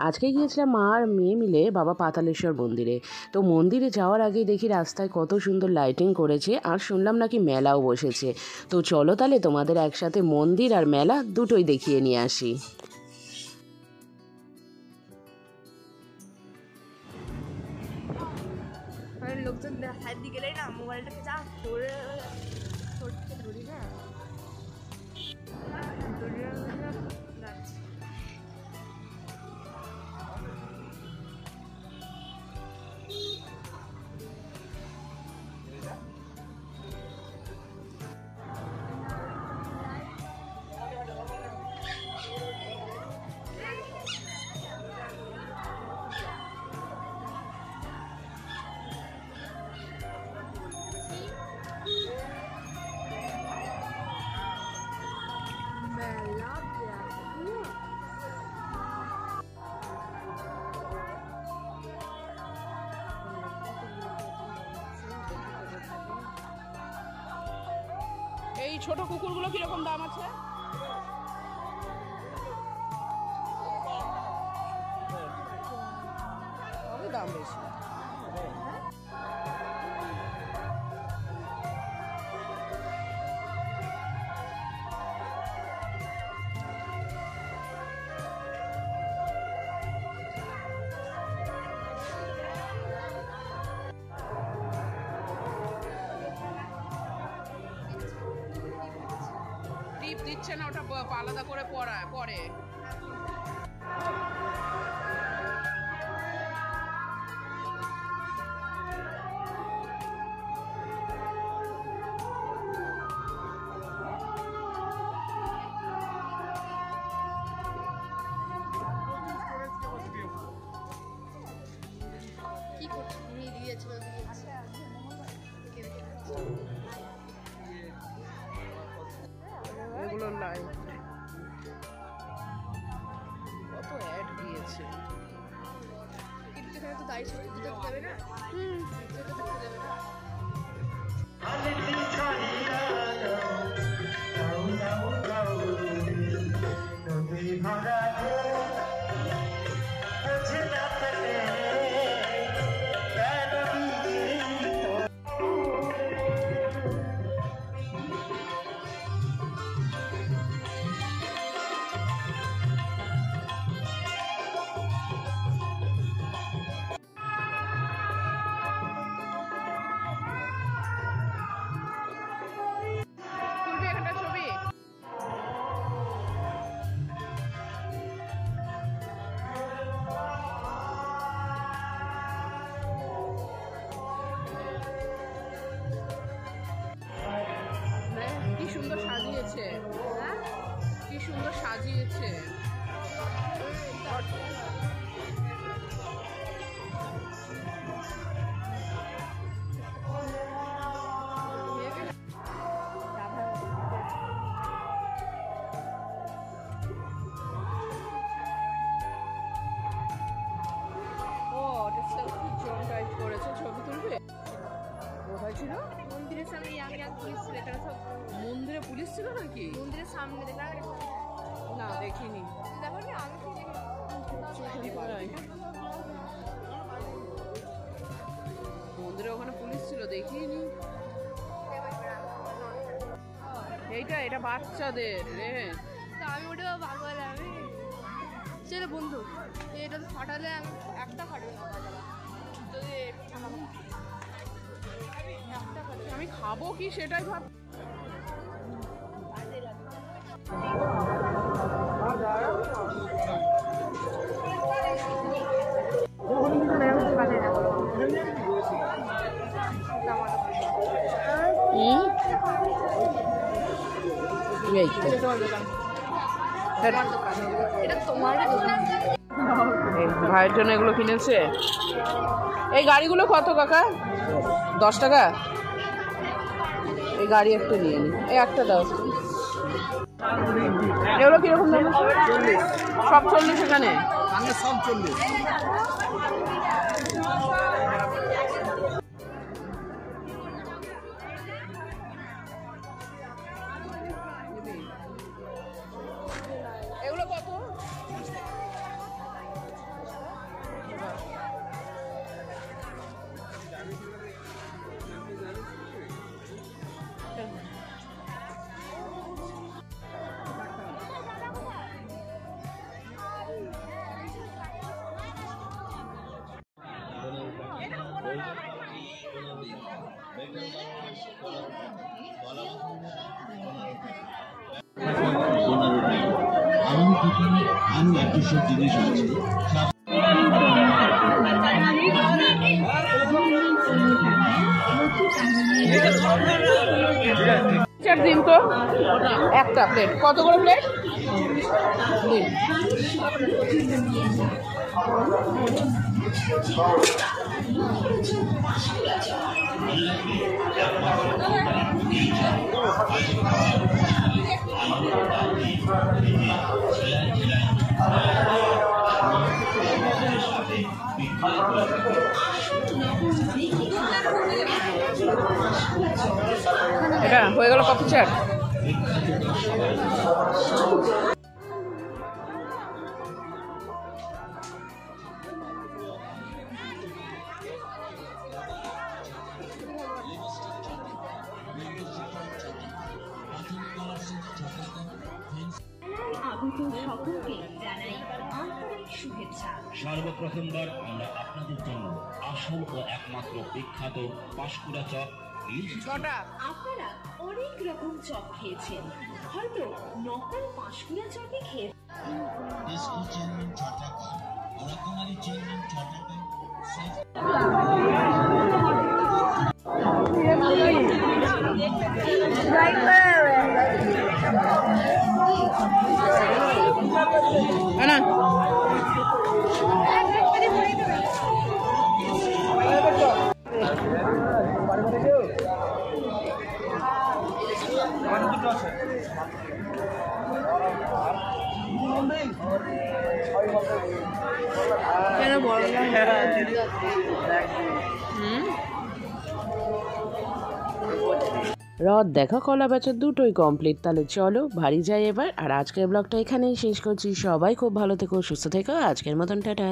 আজকে গিয়েছিলাম মা আর মেয়ে মিলে বাবা পাতালেশ্বর মন্দিরে। তো মন্দিরে যাওয়ার আগেই দেখি রাস্তায় কত সুন্দর লাইটিং করেছে, আর শুনলাম নাকি মেলাও বসেছে। তো চলো তাহলে তোমাদের একসাথে মন্দির আর মেলা দুটোই দেখিয়ে নিয়ে আসি। লোকজন হাত দিয়ে গেলেই না মোবাইলটাকে যা ধরে ধরি না এই ছোট কুকুরগুলো কিরকম দাম আছে? দাম বেশি। দিচ্ছে না, ওটা আলাদা করে পরে। কি করছি এগুলো লাইভ কত অ্যাড দিয়েছে, কিন্তু এখানে তো দাঁড়িয়ে ছবি তুলতে যাবে না। কি সুন্দর সাজিয়েছে, কি সুন্দর সাজিয়েছে। ছবি তুলবে কোথায় ছিল? মন্দিরের সামনে পুলিশ ছিল, এখানে সব মন্দিরে পুলিশ ছিল নাকি? মন্দিরের সামনে দেখা না দেখিনি। দেখো না, আমি মন্দিরে ওখানে পুলিশ ছিল, দেখিনি। এটা বাচ্চাদের রে। তো আমি ওটা পাগল, আমি সেটা বন্ধু এটা তো ফাটালে আমি একটা ফাটবে না, যদি আমি খাবো কি সেটাই ভাব। ভাইয়ের জন্য এগুলো কিনেছে। এই গাড়িগুলো কত কাকা? 10 টাকা। এই গাড়ি একটা নিয়ে নি, এই একটা দাও। এগুলো কিরকম দাম? সব 40 এখানে। সব 40। এগুলো কত? আরো একটু সব জিনিস আছে। দিন তো একটা প্লেট কত করে প্লেট? এটা হয়ে গেল কফি চাট। সকলকে জানাই আন্তরিক শুভেচ্ছা। সর্বপ্রথমবার আমরা আপনাদের জন্য আসল ও একমাত্র বিখ্যাত পাঁশকুড়া চপ আপনারা অনেক রকম চপ খেয়েছেন, হয়তো নকল পাঁশকুড়া চপই খেয়ে ডিস্কো চেয়ারম্যান 6 টাকা, রকমারি চেয়ারম্যান 6 টাকা। না কেন বড় রথ দেখা কলা বেচা দুটোই কমপ্লিট। তাহলে চলো বাড়ি যাই এবার। আর আজকের ব্লগটা এখানেই শেষ করছি। সবাই খুব ভালো থেকো, সুস্থ থেকো। আজকের মতন টাটা।